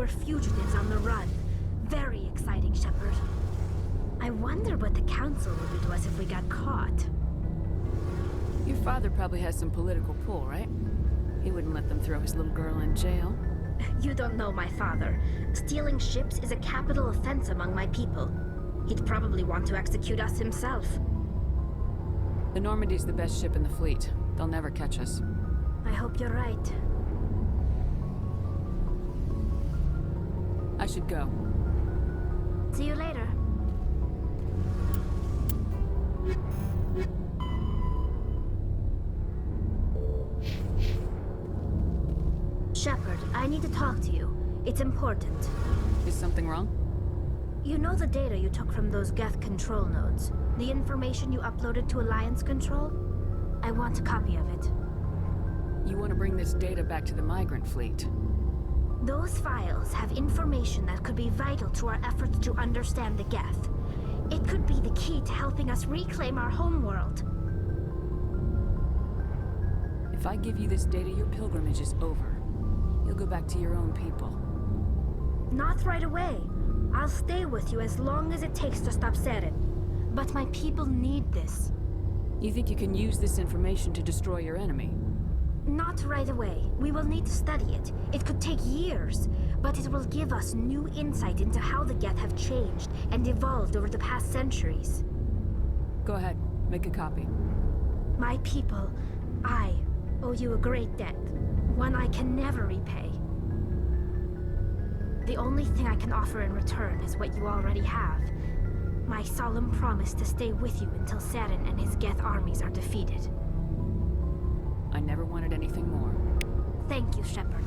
we're fugitives on the run. Very exciting, Shepard. I wonder what the Council would do to us if we got caught. Your father probably has some political pull, right? He wouldn't let them throw his little girl in jail. You don't know my father. Stealing ships is a capital offense among my people. He'd probably want to execute us himself. The Normandy's the best ship in the fleet. They'll never catch us. I hope you're right. I should go. See you later. Shepard, I need to talk to you. It's important. Is something wrong? You know the data you took from those Geth control nodes? The information you uploaded to Alliance Control? I want a copy of it. You want to bring this data back to the migrant fleet? Those files have information that could be vital to our efforts to understand the Geth. It could be the key to helping us reclaim our homeworld. If I give you this data, your pilgrimage is over. You'll go back to your own people. Not right away. I'll stay with you as long as it takes to stop Saren. But my people need this. You think you can use this information to destroy your enemy? Not right away. We will need to study it. It could take years, but it will give us new insight into how the Geth have changed and evolved over the past centuries. Go ahead, make a copy. My people, I owe you a great debt, one I can never repay. The only thing I can offer in return is what you already have. My solemn promise to stay with you until Saren and his Geth armies are defeated. I never wanted anything more. Thank you, Shepard.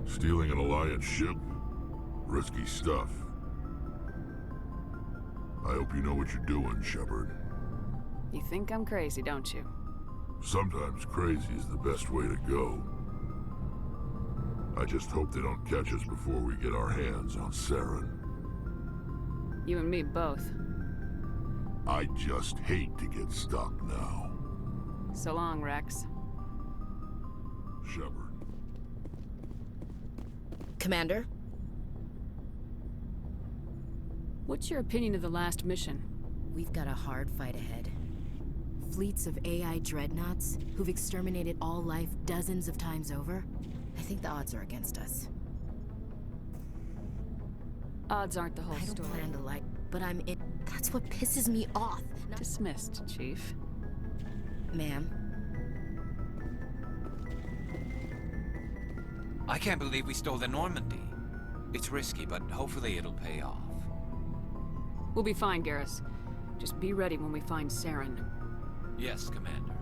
Stealing an Alliance ship? Risky stuff. I hope you know what you're doing, Shepard. You think I'm crazy, don't you? Sometimes crazy is the best way to go. I just hope they don't catch us before we get our hands on Saren. You and me both. I just hate to get stuck now. So long, Rex. Shepard. Commander? What's your opinion of the last mission? We've got a hard fight ahead. Fleets of AI dreadnoughts who've exterminated all life dozens of times over. I think the odds are against us. Odds aren't the whole I don't story. plan to like, but I'm in. That's what pisses me off. Dismissed, Chief. Ma'am. I can't believe we stole the Normandy. It's risky, but hopefully it'll pay off. We'll be fine, Garrus. Just be ready when we find Saren. Yes, Commander.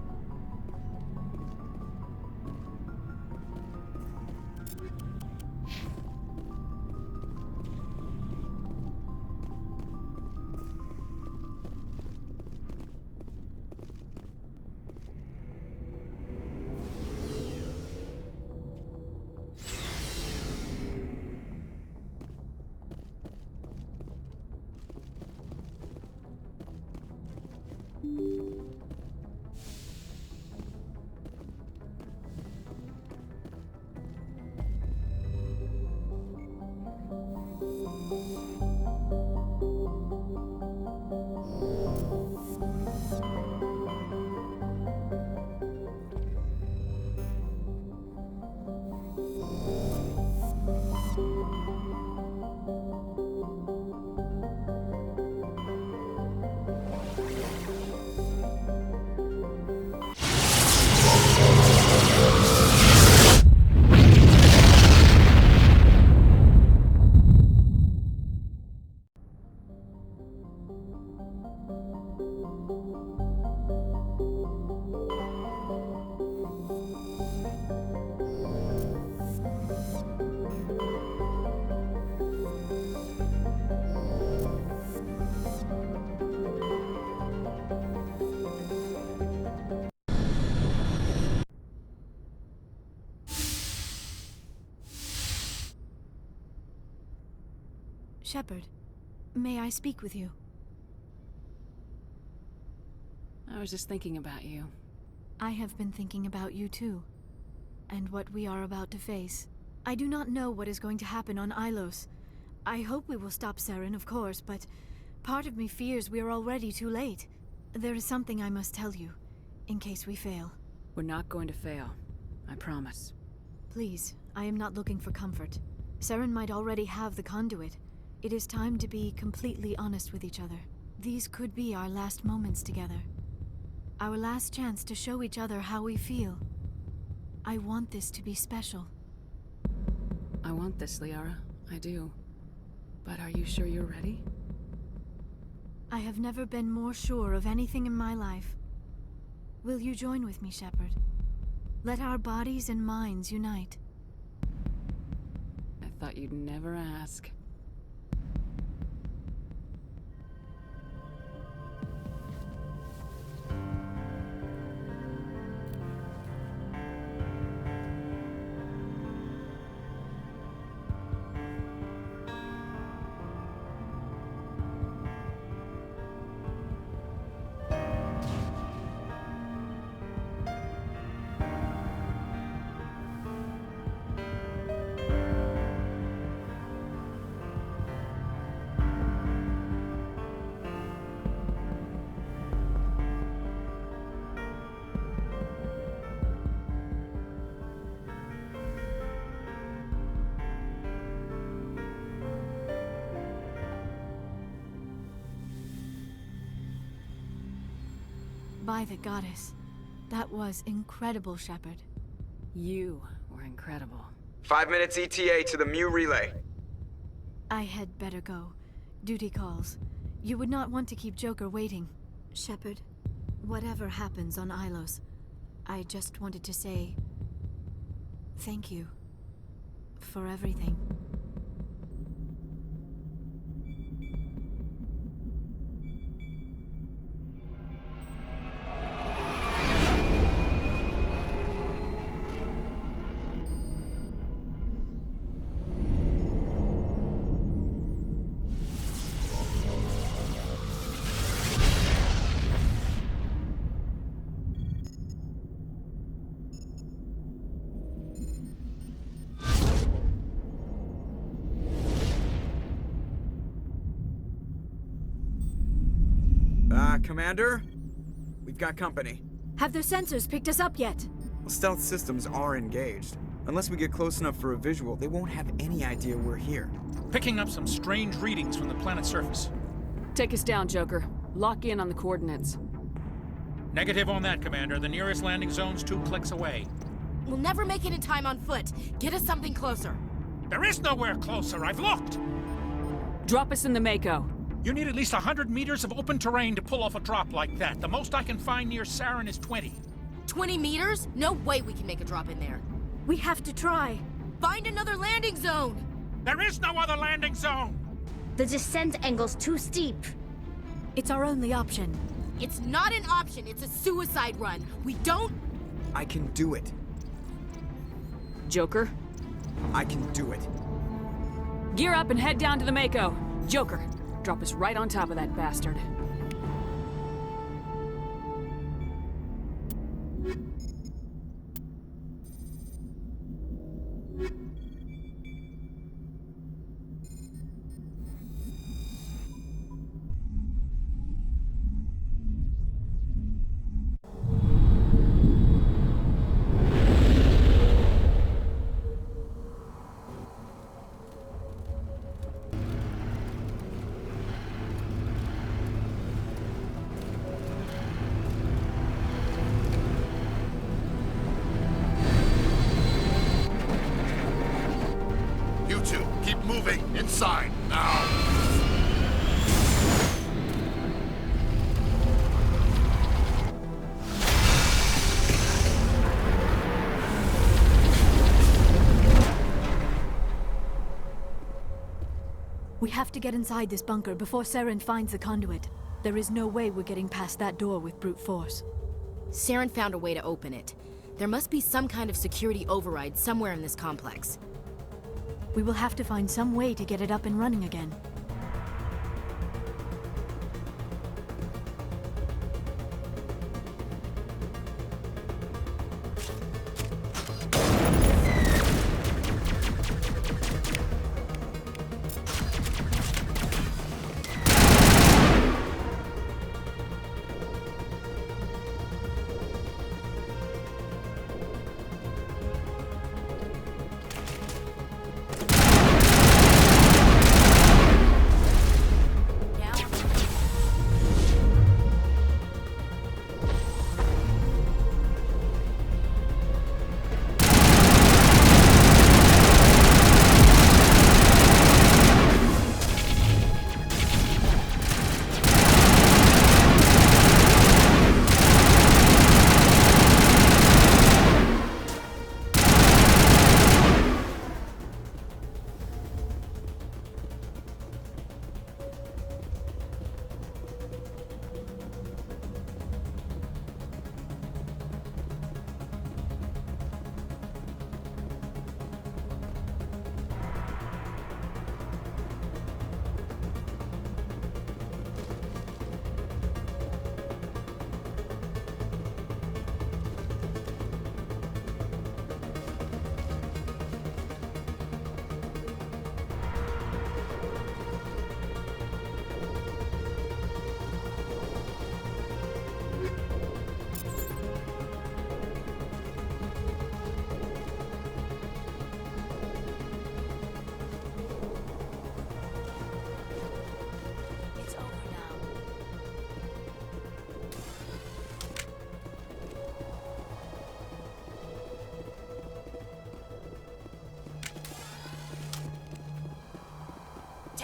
Shepard, may I speak with you? I was just thinking about you. I have been thinking about you too, and what we are about to face. I do not know what is going to happen on Ilos. I hope we will stop Saren, of course, but part of me fears we are already too late. There is something I must tell you, in case we fail. We're not going to fail. I promise. Please, I am not looking for comfort. Saren might already have the conduit. It is time to be completely honest with each other. These could be our last moments together. Our last chance to show each other how we feel. I want this to be special. I want this, Liara. I do. But are you sure you're ready? I have never been more sure of anything in my life. Will you join with me, Shepard? Let our bodies and minds unite. I thought you'd never ask. By the goddess. That was incredible, Shepard. You were incredible. 5 minutes ETA to the Mu relay. I had better go. Duty calls. You would not want to keep Joker waiting. Shepard, whatever happens on Ilos, I just wanted to say... thank you. For everything. Commander? We've got company. Have their sensors picked us up yet? Well, stealth systems are engaged. Unless we get close enough for a visual, they won't have any idea we're here. Picking up some strange readings from the planet's surface. Take us down, Joker. Lock in on the coordinates. Negative on that, Commander. The nearest landing zone's 2 clicks away. We'll never make it in time on foot. Get us something closer. There is nowhere closer. I've looked. Drop us in the Mako. You need at least 100 meters of open terrain to pull off a drop like that. The most I can find near Saren is 20. 20 meters? No way we can make a drop in there. We have to try. Find another landing zone! There is no other landing zone! The descent angle's too steep. It's our only option. It's not an option, it's a suicide run. We don't... I can do it. Joker, I can do it. gear up and head down to the Mako. Joker, drop us right on top of that bastard. You two, keep moving. Inside, now. We have to get inside this bunker before Saren finds the conduit. There is no way we're getting past that door with brute force. Saren found a way to open it. There must be some kind of security override somewhere in this complex. We will have to find some way to get it up and running again.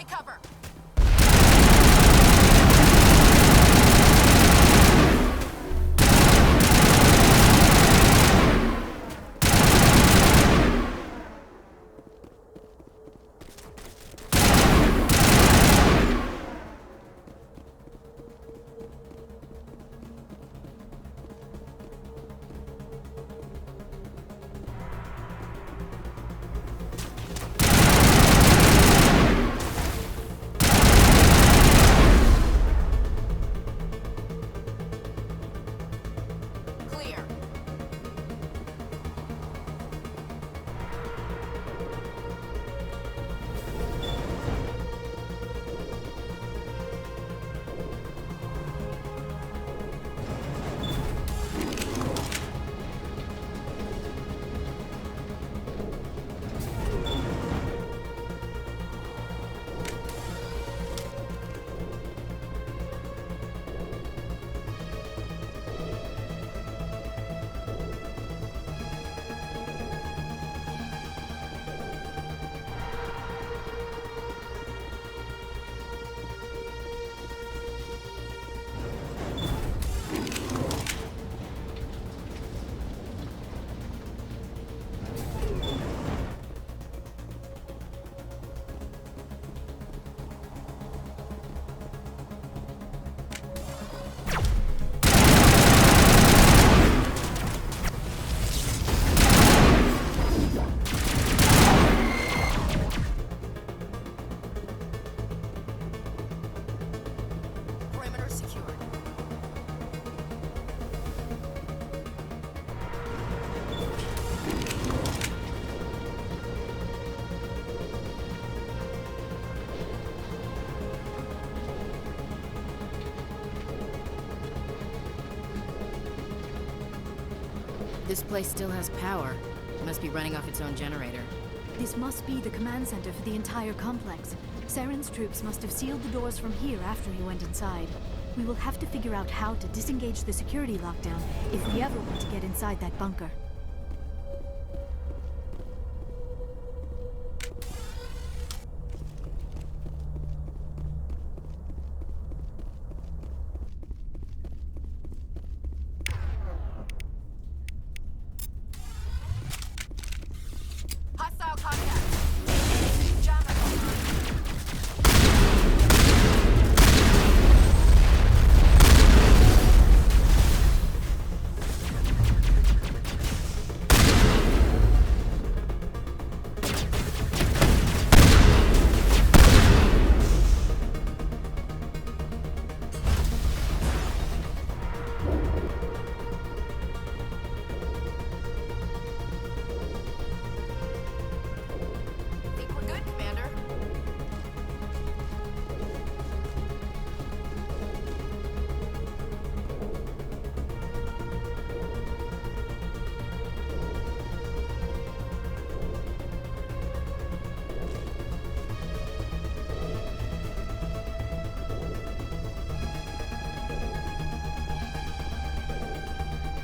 cover! Clear. Perimeter secured. This place still has power. It must be running off its own generator. This must be the command center for the entire complex. Saren's troops must have sealed the doors from here after he went inside. We will have to figure out how to disengage the security lockdown if we ever want to get inside that bunker. Hostile contact! Jammer online. Think we're good, Commander?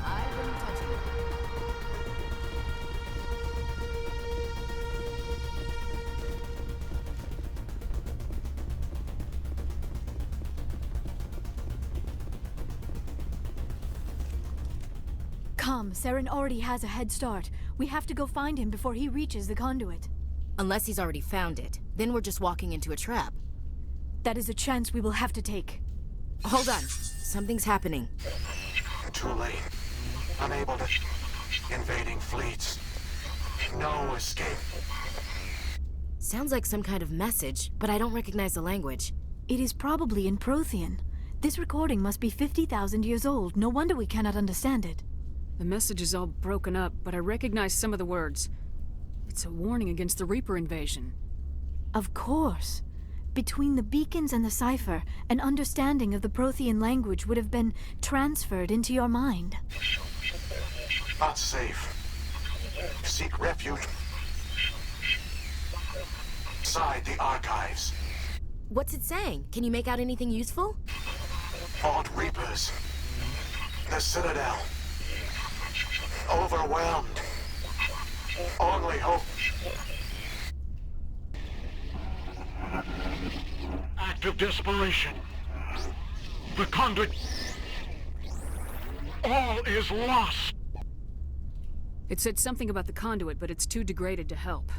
I wouldn't touch it. Come, Saren already has a head start. We have to go find him before he reaches the conduit. Unless he's already found it. Then we're just walking into a trap. That is a chance we will have to take. Hold on. Something's happening. Too late. Unable to... Invading fleets. No escape. Sounds like some kind of message, but I don't recognize the language. It is probably in Prothean. This recording must be 50,000 years old. No wonder we cannot understand it. The message is all broken up, but I recognize some of the words. It's a warning against the Reaper invasion. Of course. Between the beacons and the cipher, an understanding of the Prothean language would have been transferred into your mind. Not safe. Seek refuge. Inside the archives. What's it saying? Can you make out anything useful? Fought Reapers. The Citadel. Overwhelmed. Only hope. of desperation. The conduit... All is lost. It said something about the conduit, but it's too degraded to help.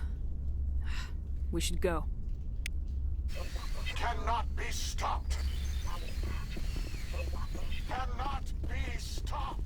We should go. Cannot be stopped. Cannot be stopped.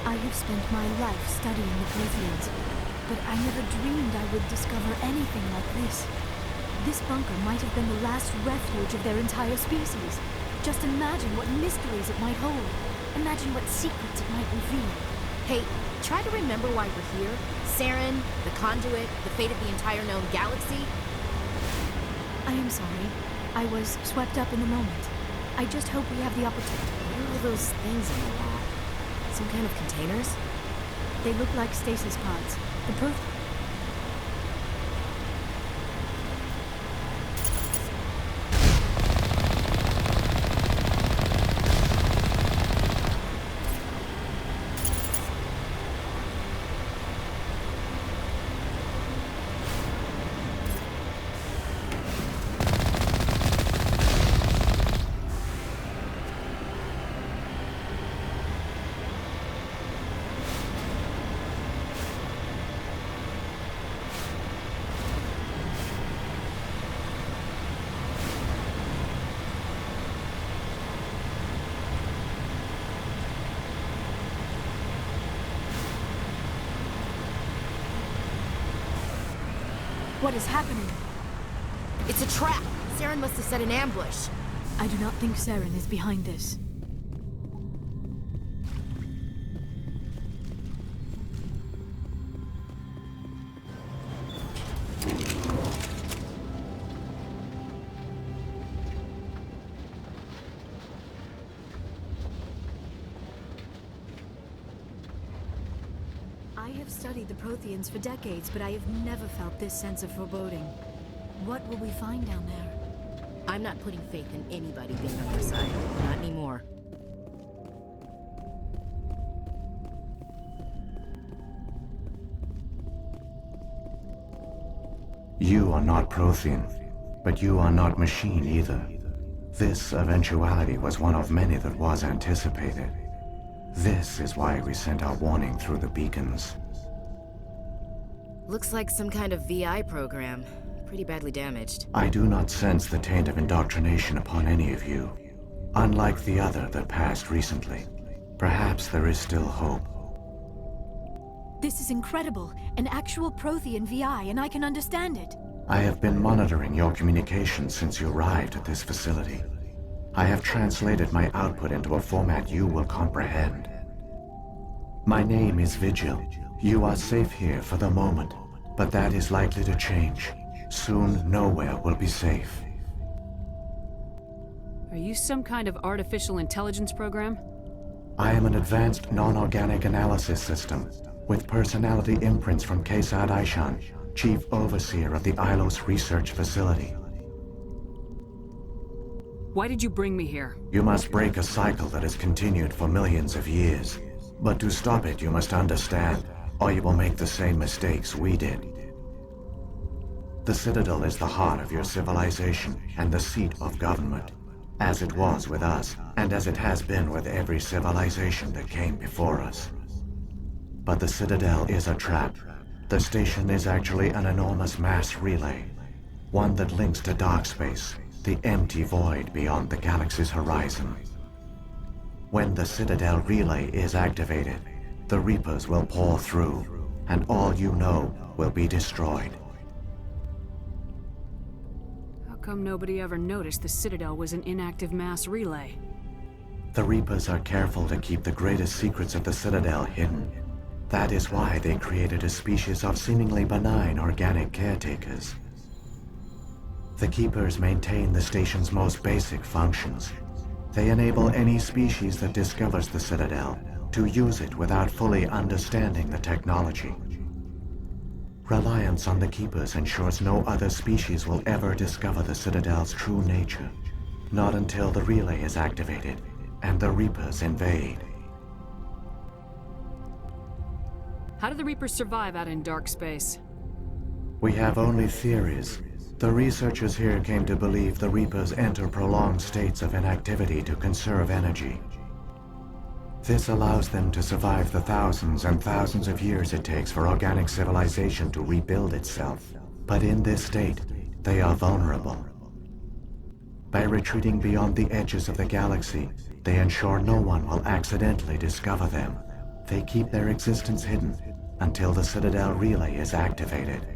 I have spent my life studying the Protheans, but I never dreamed I would discover anything like this. This bunker might have been the last refuge of their entire species. Just imagine what mysteries it might hold. Imagine what secrets it might reveal. Hey, try to remember why we're here. Saren, the Conduit, the fate of the entire known galaxy. I am sorry. I was swept up in the moment. I just hope we have the opportunity. What are all those things on the wall? Some kind of containers? They look like stasis pods. The proof. What is happening? It's a trap! Saren must have set an ambush. I do not think Saren is behind this. I have studied the Protheans for decades, but I have never felt this sense of foreboding. What will we find down there? I'm not putting faith in anybody being on our side. Not anymore. You are not Prothean, but you are not machine either. This eventuality was one of many that was anticipated. This is why we sent our warning through the beacons. Looks like some kind of VI program. Pretty badly damaged. I do not sense the taint of indoctrination upon any of you. Unlike the other that passed recently. Perhaps there is still hope. This is incredible. An actual Prothean VI, and I can understand it. I have been monitoring your communications since you arrived at this facility. I have translated my output into a format you will comprehend. My name is Vigil. You are safe here for the moment, but that is likely to change. Soon, nowhere will be safe. Are you some kind of artificial intelligence program? I am an advanced non-organic analysis system, with personality imprints from Kesad Aishan, Chief Overseer of the Ilos Research Facility. Why did you bring me here? You must break a cycle that has continued for millions of years. But to stop it, you must understand, or you will make the same mistakes we did. The Citadel is the heart of your civilization and the seat of government, as it was with us, and as it has been with every civilization that came before us. But the Citadel is a trap. The station is actually an enormous mass relay, one that links to dark space, the empty void beyond the galaxy's horizon. When the Citadel relay is activated, the Reapers will pour through, and all you know will be destroyed. How come nobody ever noticed the Citadel was an inactive mass relay? The Reapers are careful to keep the greatest secrets of the Citadel hidden. That is why they created a species of seemingly benign organic caretakers. The Keepers maintain the station's most basic functions. They enable any species that discovers the Citadel to use it without fully understanding the technology. Reliance on the Keepers ensures no other species will ever discover the Citadel's true nature. Not until the relay is activated and the Reapers invade. How do the Reapers survive out in dark space? We have only theories. The researchers here came to believe the Reapers enter prolonged states of inactivity to conserve energy. This allows them to survive the thousands and thousands of years it takes for organic civilization to rebuild itself. But in this state, they are vulnerable. By retreating beyond the edges of the galaxy, they ensure no one will accidentally discover them. They keep their existence hidden until the Citadel relay is activated.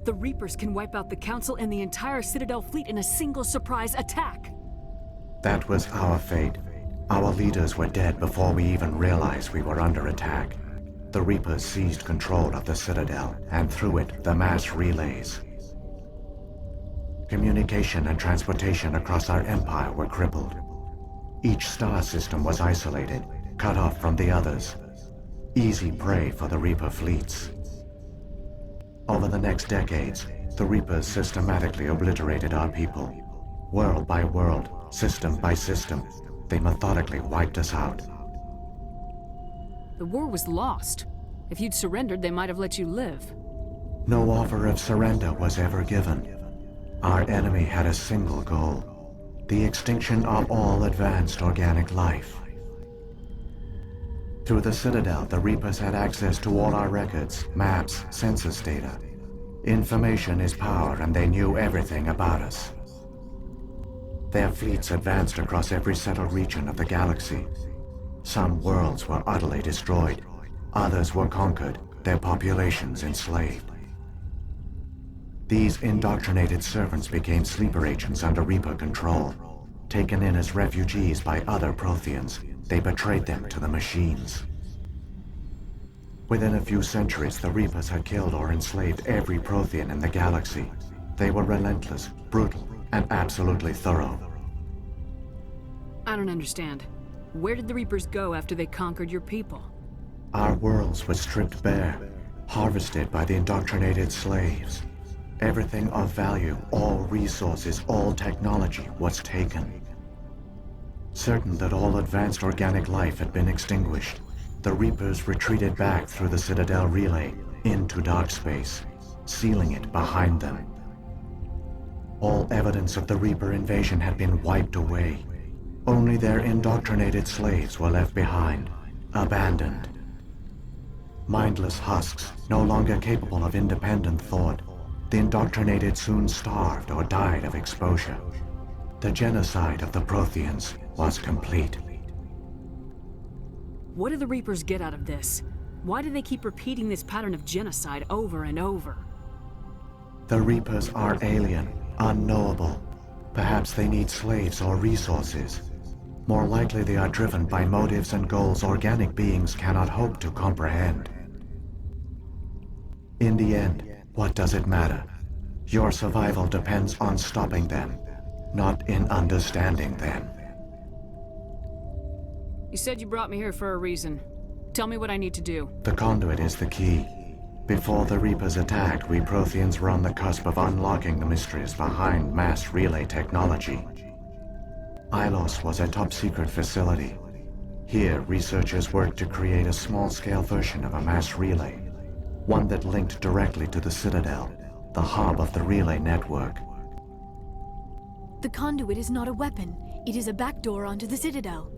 The Reapers can wipe out the Council and the entire Citadel fleet in a single surprise attack! That was our fate. Our leaders were dead before we even realized we were under attack. The Reapers seized control of the Citadel, and through it, the mass relays. Communication and transportation across our empire were crippled. Each star system was isolated, cut off from the others. Easy prey for the Reaper fleets. Over the next decades, the Reapers systematically obliterated our people. World by world, system by system, they methodically wiped us out. The war was lost. If you'd surrendered, they might have let you live. No offer of surrender was ever given. Our enemy had a single goal: the extinction of all advanced organic life. Through the Citadel, the Reapers had access to all our records, maps, census data. Information is power, and they knew everything about us. Their fleets advanced across every settled region of the galaxy. Some worlds were utterly destroyed, others were conquered, their populations enslaved. These indoctrinated servants became sleeper agents under Reaper control. Taken in as refugees by other Protheans, they betrayed them to the machines. Within a few centuries, the Reapers had killed or enslaved every Prothean in the galaxy. They were relentless, brutal, and absolutely thorough. I don't understand. Where did the Reapers go after they conquered your people? Our worlds were stripped bare, harvested by the indoctrinated slaves. Everything of value, all resources, all technology was taken. Certain that all advanced organic life had been extinguished, the Reapers retreated back through the Citadel relay into dark space, sealing it behind them. All evidence of the Reaper invasion had been wiped away. Only their indoctrinated slaves were left behind, abandoned. Mindless husks, no longer capable of independent thought, the indoctrinated soon starved or died of exposure. The genocide of the Protheans was complete. What do the Reapers get out of this? Why do they keep repeating this pattern of genocide over and over? The Reapers are alien, unknowable. Perhaps they need slaves or resources. More likely they are driven by motives and goals organic beings cannot hope to comprehend. In the end, what does it matter? Your survival depends on stopping them, not in understanding them. You said you brought me here for a reason. Tell me what I need to do. The conduit is the key. Before the Reapers attacked, we Protheans were on the cusp of unlocking the mysteries behind mass relay technology. Ilos was a top-secret facility. Here, researchers worked to create a small-scale version of a mass relay, one that linked directly to the Citadel, the hub of the relay network. The conduit is not a weapon. It is a backdoor onto the Citadel.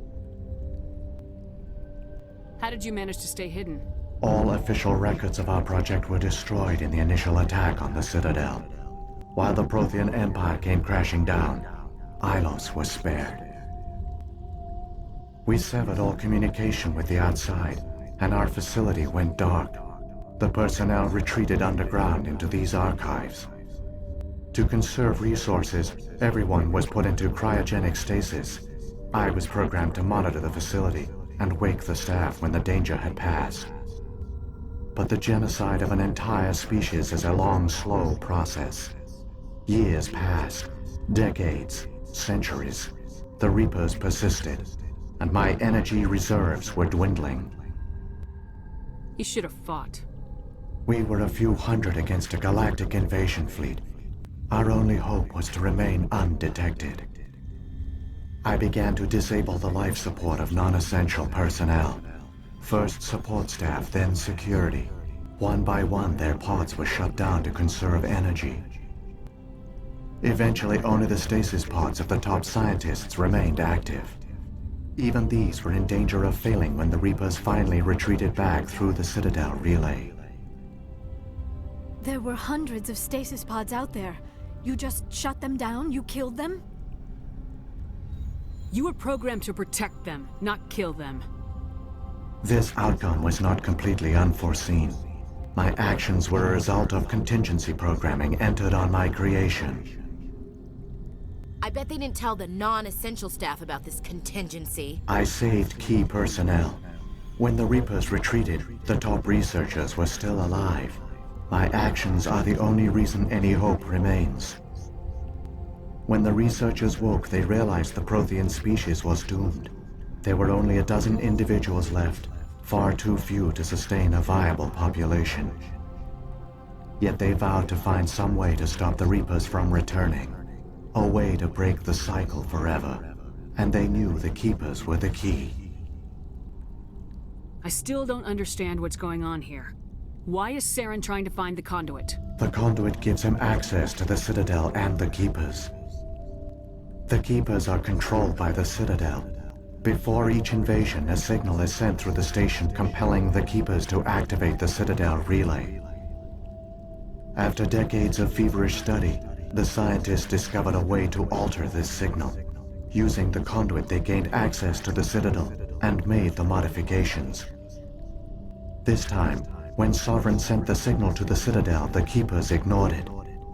How did you manage to stay hidden? All official records of our project were destroyed in the initial attack on the Citadel. While the Prothean Empire came crashing down, Ilos was spared. We severed all communication with the outside, and our facility went dark. The personnel retreated underground into these archives. To conserve resources, everyone was put into cryogenic stasis. I was programmed to monitor the facility and wake the staff when the danger had passed. But the genocide of an entire species is a long, slow process. Years passed, decades, centuries. The Reapers persisted, and my energy reserves were dwindling. You should have fought. We were a few hundred against a galactic invasion fleet. Our only hope was to remain undetected. I began to disable the life support of non-essential personnel. First support staff, then security. One by one, their pods were shut down to conserve energy. Eventually, only the stasis pods of the top scientists remained active. Even these were in danger of failing when the Reapers finally retreated back through the Citadel relay. There were hundreds of stasis pods out there. You just shut them down? You killed them? You were programmed to protect them, not kill them. This outcome was not completely unforeseen. My actions were a result of contingency programming entered on my creation. I bet they didn't tell the non-essential staff about this contingency. I saved key personnel. When the Reapers retreated, the top researchers were still alive. My actions are the only reason any hope remains. When the researchers woke, they realized the Prothean species was doomed. There were only a dozen individuals left, far too few to sustain a viable population. Yet they vowed to find some way to stop the Reapers from returning. A way to break the cycle forever. And they knew the Keepers were the key. I still don't understand what's going on here. Why is Saren trying to find the conduit? The conduit gives him access to the Citadel and the Keepers. The Keepers are controlled by the Citadel. Before each invasion, a signal is sent through the station compelling the Keepers to activate the Citadel relay. After decades of feverish study, the scientists discovered a way to alter this signal. Using the conduit, they gained access to the Citadel and made the modifications. This time, when Sovereign sent the signal to the Citadel, the Keepers ignored it.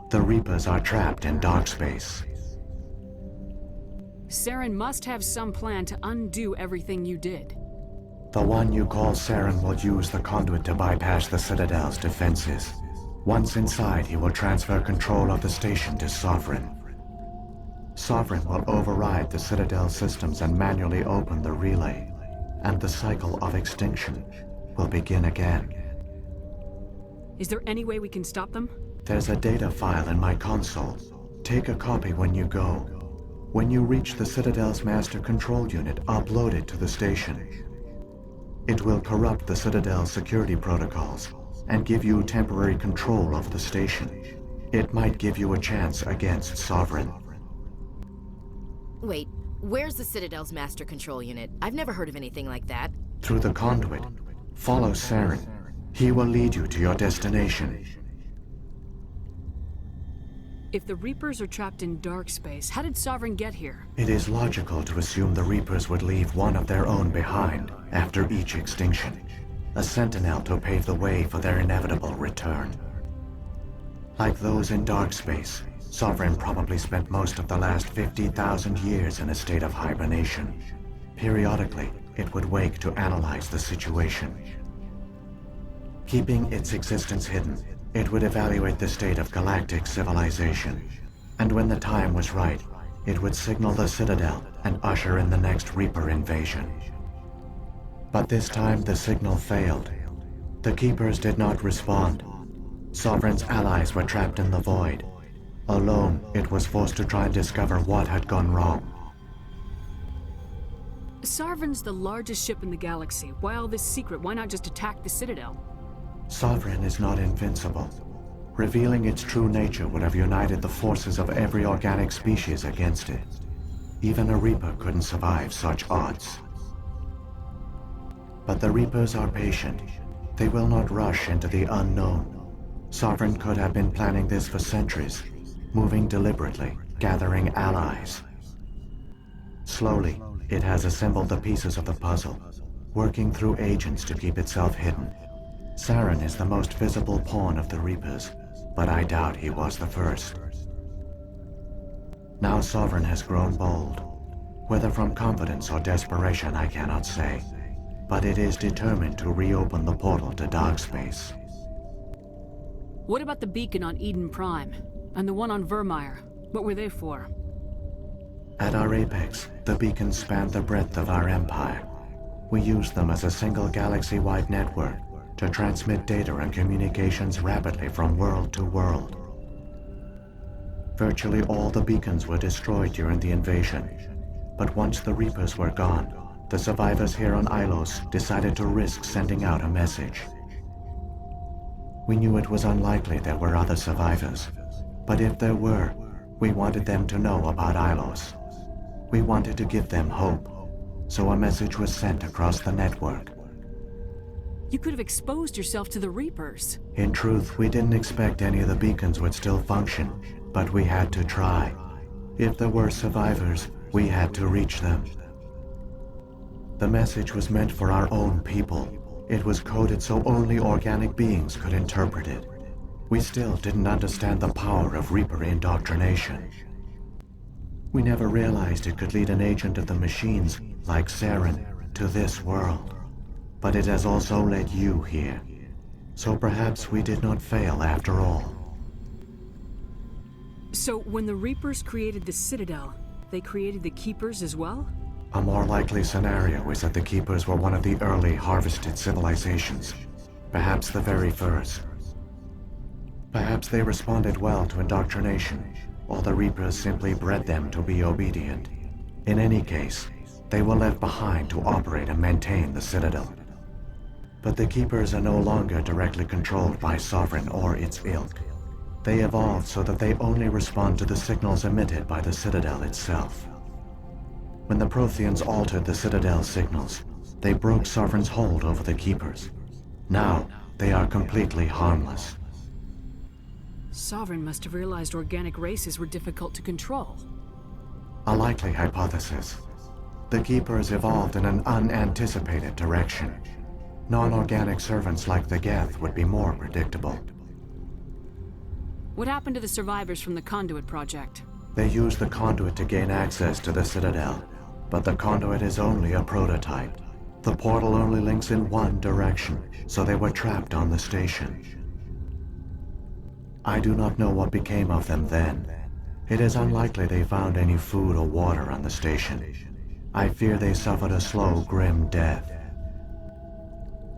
The Reapers are trapped in dark space. Saren must have some plan to undo everything you did. The one you call Saren will use the conduit to bypass the Citadel's defenses. Once inside, he will transfer control of the station to Sovereign. Sovereign will override the Citadel systems and manually open the relay, and the cycle of extinction will begin again. Is there any way we can stop them? There's a data file in my console. Take a copy when you go. When you reach the Citadel's master control unit, upload it to the station. It will corrupt the Citadel's security protocols and give you temporary control of the station. It might give you a chance against Sovereign. Wait, where's the Citadel's master control unit? I've never heard of anything like that. Through the conduit, follow Saren. He will lead you to your destination. If the Reapers are trapped in dark space, how did Sovereign get here? It is logical to assume the Reapers would leave one of their own behind after each extinction. A sentinel to pave the way for their inevitable return. Like those in dark space, Sovereign probably spent most of the last 50,000 years in a state of hibernation. Periodically, it would wake to analyze the situation. Keeping its existence hidden, it would evaluate the state of galactic civilization. And when the time was right, it would signal the Citadel and usher in the next Reaper invasion. But this time the signal failed. The Keepers did not respond. Sovereign's allies were trapped in the void. Alone, it was forced to try and discover what had gone wrong. Sarvin's the largest ship in the galaxy. Why all this secret? Why not just attack the Citadel? Sovereign is not invincible. Revealing its true nature would have united the forces of every organic species against it. Even a Reaper couldn't survive such odds. But the Reapers are patient. They will not rush into the unknown. Sovereign could have been planning this for centuries, moving deliberately, gathering allies. Slowly, it has assembled the pieces of the puzzle, working through agents to keep itself hidden. Saren is the most visible pawn of the Reapers, but I doubt he was the first. Now Sovereign has grown bold. Whether from confidence or desperation, I cannot say. But it is determined to reopen the portal to dark space. What about the beacon on Eden Prime? And the one on Vermeer? What were they for? At our apex, the beacons spanned the breadth of our empire. We used them as a single galaxy-wide network to transmit data and communications rapidly from world to world. Virtually all the beacons were destroyed during the invasion, but once the Reapers were gone, the survivors here on Ilos decided to risk sending out a message. We knew it was unlikely there were other survivors, but if there were, we wanted them to know about Ilos. We wanted to give them hope, so a message was sent across the network. You could have exposed yourself to the Reapers. In truth, we didn't expect any of the beacons would still function, but we had to try. If there were survivors, we had to reach them. The message was meant for our own people. It was coded so only organic beings could interpret it. We still didn't understand the power of Reaper indoctrination. We never realized it could lead an agent of the machines, like Saren, to this world. But it has also led you here. So perhaps we did not fail after all. So when the Reapers created the Citadel, they created the Keepers as well? A more likely scenario is that the Keepers were one of the early harvested civilizations. Perhaps the very first. Perhaps they responded well to indoctrination, or the Reapers simply bred them to be obedient. In any case, they were left behind to operate and maintain the Citadel. But the Keepers are no longer directly controlled by Sovereign or its ilk. They evolved so that they only respond to the signals emitted by the Citadel itself. When the Protheans altered the Citadel's signals, they broke Sovereign's hold over the Keepers. Now, they are completely harmless. Sovereign must have realized organic races were difficult to control. A likely hypothesis. The Keepers evolved in an unanticipated direction. Non-organic servants like the Geth would be more predictable. What happened to the survivors from the Conduit project? They used the Conduit to gain access to the Citadel, but the Conduit is only a prototype. The portal only links in one direction, so they were trapped on the station. I do not know what became of them then. It is unlikely they found any food or water on the station. I fear they suffered a slow, grim death.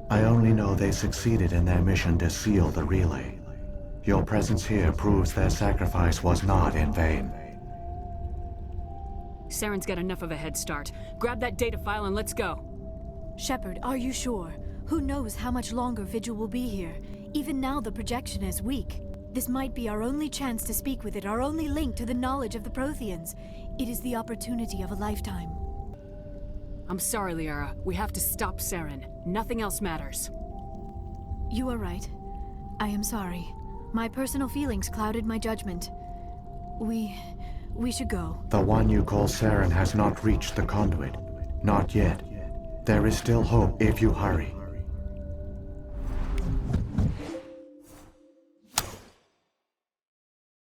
I only know they succeeded in their mission to seal the relay. Your presence here proves their sacrifice was not in vain. Saren's got enough of a head start. Grab that data file and let's go. Shepard, are you sure? Who knows how much longer Vigil will be here? Even now the projection is weak. This might be our only chance to speak with it, our only link to the knowledge of the Protheans. It is the opportunity of a lifetime. I'm sorry, Liara. We have to stop Saren. Nothing else matters. You are right. I am sorry. My personal feelings clouded my judgment. We should go. The one you call Saren has not reached the Conduit. Not yet. There is still hope if you hurry.